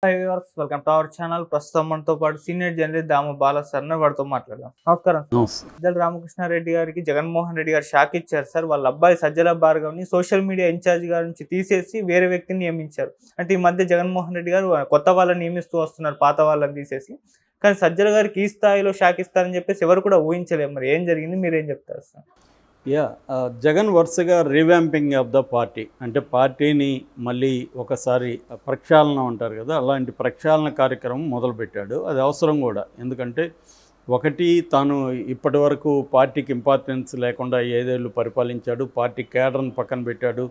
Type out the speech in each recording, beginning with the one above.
Hi viewers, welcome to our channel. ప్రస్తుతం మనతో పాటు సీనియర్ జర్నలిస్ట్ దామ బాల సార్ వాడితో మాట్లాడదాం. నమస్కారం సార్. సజ్జల రామకృష్ణారెడ్డి గారికి జగన్మోహన్ రెడ్డి గారు షాక్ ఇచ్చారు సార్. వాళ్ళ అబ్బాయి సజ్జల భార్గవ్ని సోషల్ మీడియా ఇన్ఛార్జ్ గారి నుంచి తీసేసి వేరే వ్యక్తిని నియమించారు. అంటే ఈ మధ్య జగన్మోహన్ రెడ్డి గారు కొత్త వాళ్ళని నియమిస్తూ వస్తున్నారు, పాత వాళ్ళని తీసేసి. కానీ సజ్జల గారికి ఈ స్థాయిలో షాక్ ఇస్తారని చెప్పేసి ఎవరు కూడా ఊహించలేము. మరి ఏం జరిగింది, మీరేం చెప్తారు సార్? జగన్ వరుసగా రీవ్యాంపింగ్ ఆఫ్ ద పార్టీ, అంటే పార్టీని మళ్ళీ ఒకసారి ప్రక్షాళన అంటారు కదా, అలాంటి ప్రక్షాళన కార్యక్రమం మొదలుపెట్టాడు. అది అవసరం కూడా. ఎందుకంటే ఒకటి, తాను ఇప్పటి వరకు పార్టీకి ఇంపార్టెన్స్ లేకుండా 5 ఏళ్ళు పరిపాలించాడు. పార్టీ కేడర్ని పక్కన పెట్టాడు.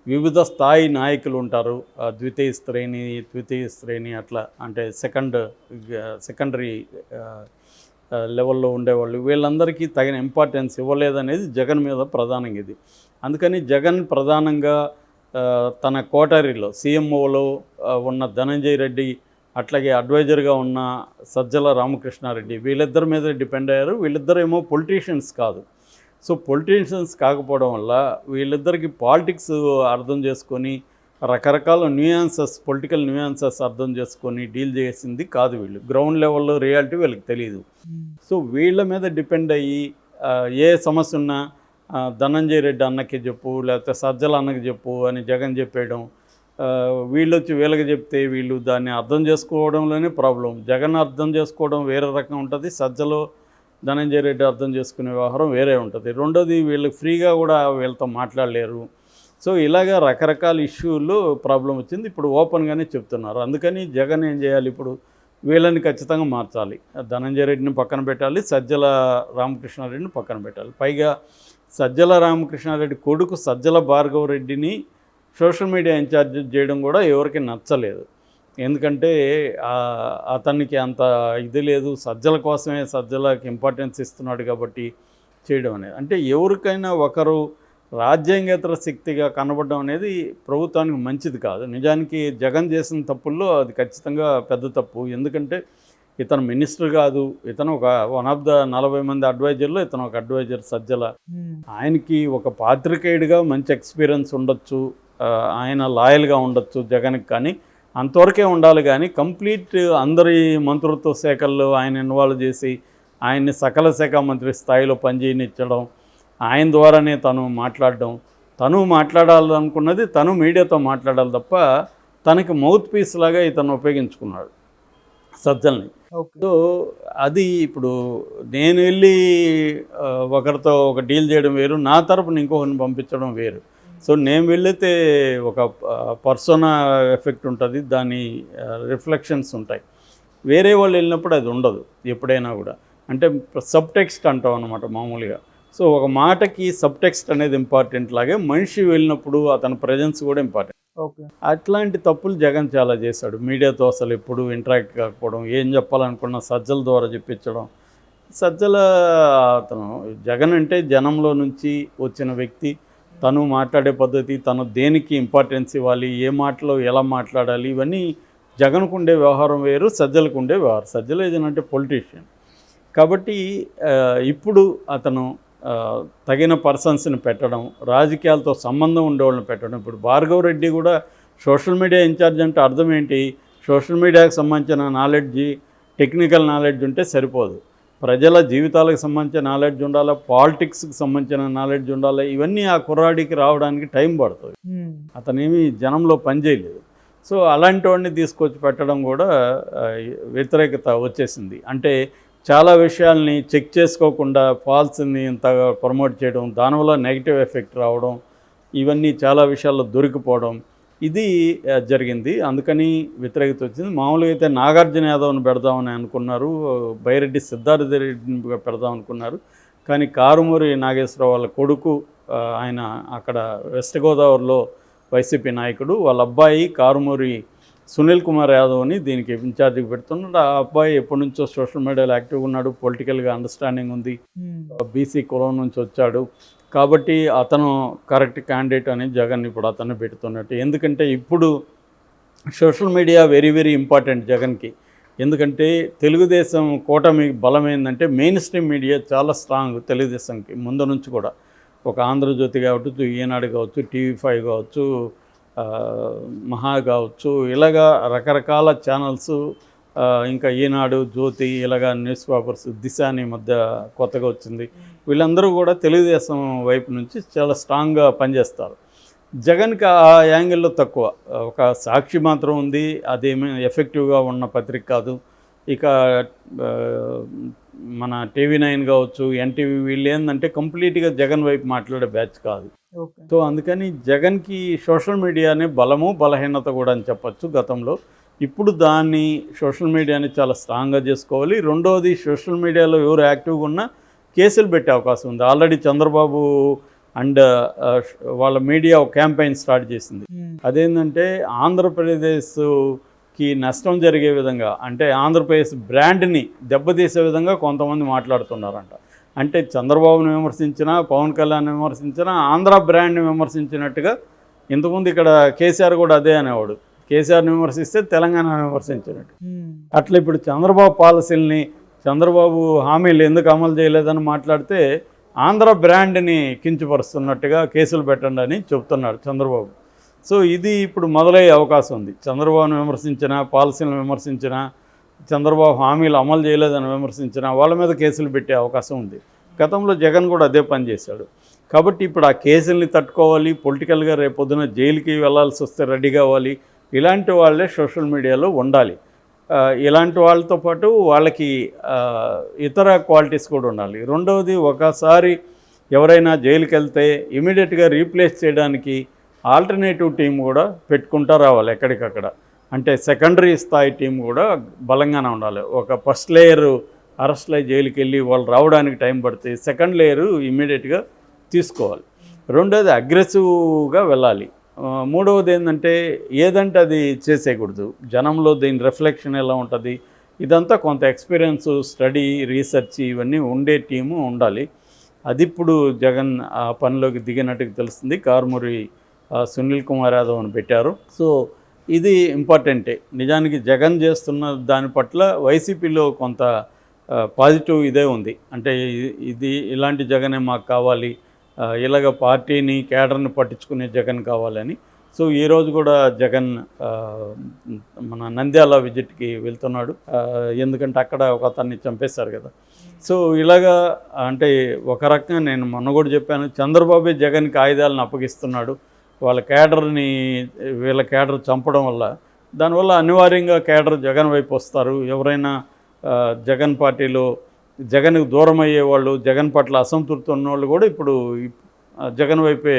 వివిధ స్థాయి నాయకులు ఉంటారు, ద్వితీయ శ్రేణి అట్లా, అంటే సెకండరీ లెవెల్లో ఉండేవాళ్ళు. వీళ్ళందరికీ తగిన ఇంపార్టెన్స్ ఇవ్వలేదనేది జగన్ మీద ప్రధానంగా ఇది. అందుకని జగన్ ప్రధానంగా తన కోటరీలో సీఎంఓలో ఉన్న ధనంజయ రెడ్డి, అట్లాగే అడ్వైజర్గా ఉన్న సజ్జల రామకృష్ణారెడ్డి, వీళ్ళిద్దరి మీద డిపెండ్ అయ్యారు. వీళ్ళిద్దరేమో పొలిటీషియన్స్ కాదు. సో పొలిటీషియన్స్ కాకపోవడం వల్ల వీళ్ళిద్దరికి పాలిటిక్స్ అర్థం చేసుకొని, రకరకాల పొలిటికల్ న్యూయాన్సెస్ అర్థం చేసుకొని డీల్ చేసింది కాదు. వీళ్ళు గ్రౌండ్ లెవెల్లో రియాలిటీ వీళ్ళకి తెలియదు. సో వీళ్ళ మీద డిపెండ్ అయ్యి ఏ సమస్య ఉన్నా ధనంజయ రెడ్డి అన్నకి చెప్పు, లేకపోతే సజ్జల అన్నకి చెప్పు అని జగన్ చెప్పేయడం, వీళ్ళు వచ్చి వీళ్ళకి చెప్తే వీళ్ళు దాన్ని అర్థం చేసుకోవడంలోనే ప్రాబ్లం. జగన్ అర్థం చేసుకోవడం వేరే రకం ఉంటుంది, సజ్జలో ధనంజయ రెడ్డి అర్థం చేసుకునే వ్యవహారం వేరే ఉంటుంది. రెండోది, వీళ్ళు ఫ్రీగా కూడా వీళ్ళతో మాట్లాడలేరు. సో ఇలాగా రకరకాల ఇష్యూల్లో ప్రాబ్లం వచ్చింది. ఇప్పుడు ఓపెన్గానే చెప్తున్నారు. అందుకని జగన్ ఏం చేయాలి, ఇప్పుడు వీళ్ళని ఖచ్చితంగా మార్చాలి. ధనంజయ రెడ్డిని పక్కన పెట్టాలి, సజ్జల రామకృష్ణారెడ్డిని పక్కన పెట్టాలి. పైగా సజ్జల రామకృష్ణారెడ్డి కొడుకు సజ్జల భార్గవ రెడ్డిని సోషల్ మీడియా ఇన్ఛార్జ్ చేయడం కూడా ఎవరికి నచ్చలేదు. ఎందుకంటే అతనికి అంత ఇది లేదు, సజ్జల కోసమే సజ్జలకి ఇంపార్టెన్స్ ఇస్తున్నాడు కాబట్టి చేయడం అనేది. అంటే ఎవరికైనా ఒకరు రాజ్యాంగేతర శక్తిగా కనబడడం అనేది ప్రభుత్వానికి మంచిది కాదు. నిజానికి జగన్ చేసిన తప్పుల్లో అది ఖచ్చితంగా పెద్ద తప్పు. ఎందుకంటే ఇతను మినిస్టర్ కాదు, ఇతను ఒక 1 ఆఫ్ ద 40 మంది అడ్వైజర్లో ఇతను ఒక అడ్వైజర్ సజ్జల. ఆయనకి ఒక పాత్రికేయుడిగా మంచి ఎక్స్పీరియన్స్ ఉండొచ్చు, ఆయన లాయల్గా ఉండొచ్చు జగన్కి, కానీ అంతవరకే ఉండాలి. కానీ కంప్లీట్ అందరి మంత్రిత్వ శాఖల్లో ఆయన ఇన్వాల్వ్ చేసి ఆయన్ని సకల శాఖ మంత్రి స్థాయిలో పనిచేయనిచ్చడం, ఆయన ద్వారానే తను మాట్లాడాలనుకున్నది తను మీడియాతో మాట్లాడాలి తప్ప తనకి మౌత్ పీస్ లాగా ఇతను ఉపయోగించుకున్నాడు సజ్జల్ని. సో అది ఇప్పుడు నేను వెళ్ళి ఒకరితో ఒక డీల్ చేయడం వేరు, నా తరపున ఇంకొకరిని పంపించడం వేరు. సో నేను వెళితే ఒక పర్సోనా ఎఫెక్ట్ ఉంటుంది, దాని రిఫ్లెక్షన్స్ ఉంటాయి. వేరే వాళ్ళు వెళ్ళినప్పుడు అది ఉండదు ఎప్పుడైనా కూడా. అంటే సబ్ టెక్స్ట్ అంటాం అన్నమాట మామూలుగా. సో ఒక మాటకి సబ్ టెక్స్ట్ అనేది ఇంపార్టెంట్ లాగే మనిషి వెళ్ళినప్పుడు అతని ప్రజెన్స్ కూడా ఇంపార్టెంట్. అట్లాంటి తప్పులు జగన్ చాలా చేశాడు. మీడియాతో అసలు ఎప్పుడు ఇంటరాక్ట్ కాకపోవడం, ఏం చెప్పాలనుకున్న సజ్జల ద్వారా చెప్పించడం. అతను జగన్ అంటే జనంలో నుంచి వచ్చిన వ్యక్తి, తను మాట్లాడే పద్ధతి, తను దేనికి ఇంపార్టెన్స్ ఇవ్వాలి, ఏ మాటలో ఎలా మాట్లాడాలి, ఇవన్నీ జగన్కు ఉండే వ్యవహారం వేరు, సజ్జలకు ఉండే వ్యవహారం. సజ్జల ఏదంటే పొలిటీషియన్ కాబట్టి ఇప్పుడు అతను తగిన పర్సన్స్ని పెట్టడం, రాజకీయాలతో సంబంధం ఉండేవాళ్ళని పెట్టడం. ఇప్పుడు భార్గవ రెడ్డి కూడా సోషల్ మీడియా ఇన్ఛార్జ్ అంటే అర్థం ఏంటి? సోషల్ మీడియాకి సంబంధించిన నాలెడ్జి, టెక్నికల్ నాలెడ్జ్ ఉంటే సరిపోదు. ప్రజల జీవితాలకు సంబంధించిన నాలెడ్జ్ ఉండాలి, పాలిటిక్స్కి సంబంధించిన నాలెడ్జ్ ఉండాలి. ఇవన్నీ ఆ కుర్రాడికి రావడానికి టైం పడుతుంది. అతనేమి జనంలో పనిచేయలేదు. సో అలాంటి వాడిని తీసుకొచ్చి పెట్టడం కూడా వ్యతిరేకత వచ్చేసింది. అంటే చాలా విషయాల్ని చెక్ చేసుకోకుండా ఫాల్స్ని ఇంత ప్రమోట్ చేయడం, దానివల్ల నెగిటివ్ ఎఫెక్ట్ రావడం, ఇవన్నీ చాలా విషయాల్లో దొరికిపోవడం, ఇది జరిగింది. అందుకని వ్యతిరేకత వచ్చింది. మామూలుగా అయితే నాగార్జున యాదవ్ని పెడదామని అనుకున్నారు, బైరెడ్డి సిద్ధార్థ రెడ్డిని పెడదాం అనుకున్నారు. కానీ కారుమూరి నాగేశ్వరరావు వాళ్ళ కొడుకు, ఆయన అక్కడ వెస్ట్ గోదావరిలో వైసీపీ నాయకుడు, వాళ్ళ అబ్బాయి కారుమూరి సునీల్ కుమార్ యాదవ్ని దీనికి ఇన్ఛార్జికి పెడుతున్నాడు. ఆ అబ్బాయి ఎప్పటి నుంచో సోషల్ మీడియాలో యాక్టివ్గా ఉన్నాడు, పొలిటికల్గా అండర్స్టాండింగ్ ఉంది, బీసీ కులం నుంచి వచ్చాడు. కాబట్టి అతను కరెక్ట్ క్యాండిడేట్ అని జగన్ ఇప్పుడు అతన్ని పెడుతున్నట్టు. ఎందుకంటే ఇప్పుడు social media very very important జగన్కి. ఎందుకంటే తెలుగుదేశం కూటమి బలం ఏంటంటే మెయిన్ స్ట్రీమ్ మీడియా చాలా స్ట్రాంగ్ తెలుగుదేశంకి ముందు నుంచి కూడా. ఒక ఆంధ్రజ్యోతి కావచ్చు, ఈనాడు కావచ్చు, TV5 కావచ్చు, మహా కావచ్చు, ఇలాగా రకరకాల ఛానల్స్, ఇంకా ఈనాడు, జ్యోతి, ఇలాగా న్యూస్ పేపర్స్, దిశ అని ఈ మధ్య కొత్తగా వచ్చింది. వీళ్ళందరూ కూడా తెలుగుదేశం వైపు నుంచి చాలా స్ట్రాంగ్గా పనిచేస్తారు. జగన్కి ఆ యాంగిల్లో తక్కువ. ఒక సాక్షి మాత్రం ఉంది, అదేమీ ఎఫెక్టివ్గా ఉన్న పత్రిక కాదు. ఇక మన టీవీ9 కావచ్చు, ఎన్టీవీ, వీళ్ళు ఏంటంటే కంప్లీట్గా జగన్ వైపు మాట్లాడే బ్యాచ్ కాదు. ఓకే. సో అందుకని జగన్కి సోషల్ మీడియానే బలము బలహీనత కూడా అని చెప్పచ్చు గతంలో. ఇప్పుడు దాన్ని సోషల్ మీడియాని చాలా స్ట్రాంగ్గా చేసుకోవాలి. రెండవది, సోషల్ మీడియాలో ఎవరు యాక్టివ్గా ఉన్నా కేసులు పెట్టే అవకాశం ఉంది. ఆల్రెడీ చంద్రబాబు అండ్ వాళ్ళ మీడియా ఒక క్యాంపెయిన్ స్టార్ట్ చేసింది. అదేంటంటే ఆంధ్రప్రదేశ్కి నష్టం జరిగే విధంగా, అంటే ఆంధ్రప్రదేశ్ బ్రాండ్ని దెబ్బతీసే విధంగా కొంతమంది మాట్లాడుతున్నారంట. అంటే చంద్రబాబుని విమర్శించినా, పవన్ కళ్యాణ్ విమర్శించినా, ఆంధ్ర బ్రాండ్ని విమర్శించినట్టుగా. ఇంతకుముందు ఇక్కడ కేసీఆర్ కూడా అదే అనేవాడు, కేసీఆర్ని విమర్శిస్తే తెలంగాణను విమర్శించినట్టు. అట్లా ఇప్పుడు చంద్రబాబు పాలసీలని, చంద్రబాబు హామీలు ఎందుకు అమలు చేయలేదని మాట్లాడితే ఆంధ్ర బ్రాండ్ని కించపరుస్తున్నట్టుగా కేసులు పెట్టండి అని చెప్తున్నాడు చంద్రబాబు. సో ఇది ఇప్పుడు మొదలయ్యే అవకాశం ఉంది. చంద్రబాబును విమర్శించినా, పాలసీలను విమర్శించినా, చంద్రబాబు హామీలు అమలు చేయలేదని విమర్శించినా వాళ్ళ మీద కేసులు పెట్టే అవకాశం ఉంది. గతంలో జగన్ కూడా అదే పని చేశాడు. కాబట్టి ఇప్పుడు ఆ కేసుల్ని తట్టుకోవాలి, పొలిటికల్గా రేపొద్దున జైలుకి వెళ్ళాల్సి వస్తే రెడీ కావాలి. ఇలాంటి వాళ్ళే సోషల్ మీడియాలో ఉండాలి. ఇలాంటి వాళ్ళతో పాటు వాళ్ళకి ఇతర క్వాలిటీస్ కూడా ఉండాలి. రెండవది, ఒకసారి ఎవరైనా జైలుకి వెళ్తే ఇమీడియట్గా రీప్లేస్ చేయడానికి ఆల్టర్నేటివ్ టీం కూడా పెట్టుకుంటూ రావాలి ఎక్కడికక్కడ. అంటే సెకండరీ స్థాయి టీం కూడా బలంగానే ఉండాలి. ఒక ఫస్ట్ లేయర్ అరెస్ట్ అయ్యి జైలుకి వెళ్ళి వాళ్ళు రావడానికి టైం పడితే సెకండ్ లేయరు ఇమీడియట్గా తీసుకోవాలి. రెండోది, అగ్రెసివ్గా వెళ్ళాలి. మూడవది ఏంటంటే ఏదంటే అది చేసేయకూడదు. జనంలో దీని రిఫ్లెక్షన్ ఎలా ఉంటుంది, ఇదంతా కొంత ఎక్స్పీరియన్స్, స్టడీ, రీసెర్చ్ ఇవన్నీ ఉండే టీము ఉండాలి. అది ఇప్పుడు జగన్ ఆ పనిలోకి దిగినట్టుగా తెలుస్తుంది. కారుమూరి సునీల్ కుమార్ యాదవ్ అని పెట్టారు. సో ఇది ఇంపార్టెంటే. నిజానికి జగన్ చేస్తున్న దాని పట్ల వైసీపీలో కొంత పాజిటివ్ ఇదే ఉంది. అంటే ఇది ఇలాంటి జగనే మాకు కావాలి, ఇలాగ పార్టీని, కేడర్ని పట్టించుకునే జగన్ కావాలని. సో ఈరోజు కూడా జగన్ మన నంద్యాల విజిట్కి వెళ్తున్నాడు. ఎందుకంటే అక్కడ ఒక అతన్ని చంపేశారు కదా. సో ఇలాగా అంటే ఒక రకంగా నేను మొన్న కూడా చెప్పాను, చంద్రబాబు జగన్కి ఆయుధాలను అప్పగిస్తున్నాడు. వాళ్ళ కేడర్ని, వీళ్ళ కేడర్ చంపడం వల్ల, దానివల్ల అనివార్యంగా కేడర్ జగన్ వైపు వస్తారు. ఎవరైనా జగన్ పార్టీలో జగన్కు దూరం అయ్యేవాళ్ళు, జగన్ పట్ల అసంతృప్తి ఉన్నవాళ్ళు కూడా ఇప్పుడు జగన్ వైపే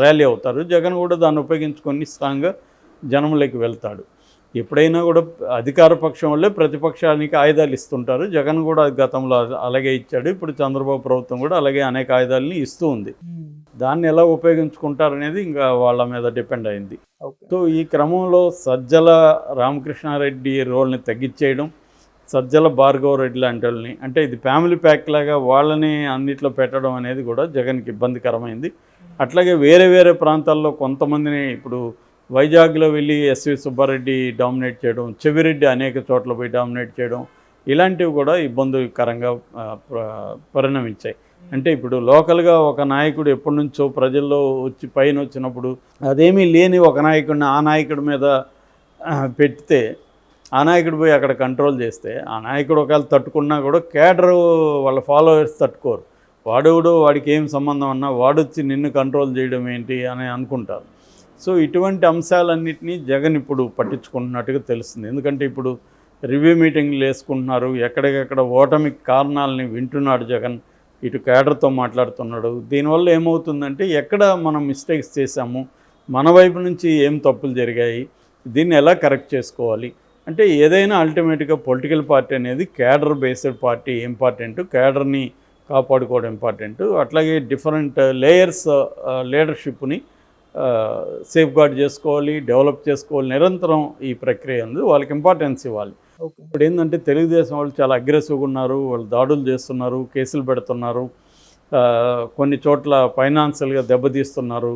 ర్యాలీ అవుతారు. జగన్ కూడా దాన్ని ఉపయోగించుకొని స్ట్రాంగ్గా జనంలోకి వెళ్తాడు. ఎప్పుడైనా కూడా అధికార పక్షం వల్లే ప్రతిపక్షానికి ఆయుధాలు ఇస్తుంటారు. జగన్ కూడా గతంలో అలాగే ఇచ్చాడు. ఇప్పుడు చంద్రబాబు ప్రభుత్వం కూడా అలాగే అనేక ఆయుధాలని ఇస్తూ ఉంది. దాన్ని ఎలా ఉపయోగించుకుంటారనేది ఇంకా వాళ్ళ మీద డిపెండ్ అయింది. సో ఈ క్రమంలో సజ్జల రామకృష్ణారెడ్డి రోల్ని తగ్గించేయడం, సజ్జల భార్గవ రెడ్డి లాంటి వాళ్ళని, అంటే ఇది ఫ్యామిలీ ప్యాక్ లాగా వాళ్ళని అన్నిట్లో పెట్టడం అనేది కూడా జగన్కి ఇబ్బందికరమైంది. అట్లాగే వేరే వేరే ప్రాంతాల్లో కొంతమందిని, ఇప్పుడు వైజాగ్లో వెళ్ళి ఎస్వి సుబ్బారెడ్డి డామినేట్ చేయడం, చెవిరెడ్డి అనేక చోట్ల పోయి డామినేట్ చేయడం, ఇలాంటివి కూడా ఇబ్బందికరంగా పరిణమించాయి. అంటే ఇప్పుడు లోకల్గా ఒక నాయకుడు ఎప్పటి నుంచో ప్రజల్లో వచ్చి పైన వచ్చినప్పుడు అదేమీ లేని ఒక నాయకుడిని ఆ నాయకుడి మీద పెడితే, ఆ నాయకుడు పోయి అక్కడ కంట్రోల్ చేస్తే, ఆ నాయకుడు ఒకవేళ తట్టుకున్నా కూడా కేడరు వాళ్ళ ఫాలోవర్స్ తట్టుకోరు. వాడెవడో, వాడికి ఏం సంబంధం అన్నా వాడొచ్చి నిన్ను కంట్రోల్ చేయడం ఏంటి అని అనుకుంటారు. సో ఇటువంటి అంశాలన్నింటినీ జగన్ ఇప్పుడు పట్టించుకుంటున్నట్టుగా తెలుస్తుంది. ఎందుకంటే ఇప్పుడు రివ్యూ మీటింగ్లు వేసుకుంటున్నారు, ఎక్కడికెక్కడ ఓటమికి కారణాలని వింటున్నాడు జగన్, ఇటు కేడర్తో మాట్లాడుతున్నాడు. దీనివల్ల ఏమవుతుందంటే ఎక్కడ మనం మిస్టేక్స్ చేశాము, మన వైపు నుంచి ఏం తప్పులు జరిగాయి, దీన్ని ఎలా కరెక్ట్ చేసుకోవాలి. అంటే ఏదైనా అల్టిమేట్గా పొలిటికల్ పార్టీ అనేది కేడర్ బేస్డ్ పార్టీ ఇంపార్టెంట్, కేడర్ని కాపాడుకోవడం ఇంపార్టెంట్. అట్లాగే డిఫరెంట్ లేయర్స్ లీడర్షిప్ని సేఫ్ గార్డ్ చేసుకోవాలి, డెవలప్ చేసుకోవాలి. నిరంతరం ఈ ప్రక్రియ ఉంది, వాళ్ళకి ఇంపార్టెన్స్ ఇవ్వాలి. ఇప్పుడు ఏంటంటే తెలుగుదేశం వాళ్ళు చాలా అగ్రెసివ్గా ఉన్నారు, వాళ్ళు దాడులు చేస్తున్నారు, కేసులు పెడుతున్నారు, కొన్ని చోట్ల ఫైనాన్షియల్గా దెబ్బతీస్తున్నారు,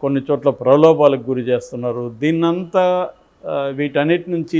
కొన్ని చోట్ల ప్రలోభాలకు గురి చేస్తున్నారు. దీన్నంతా వీటన్నిటి నుంచి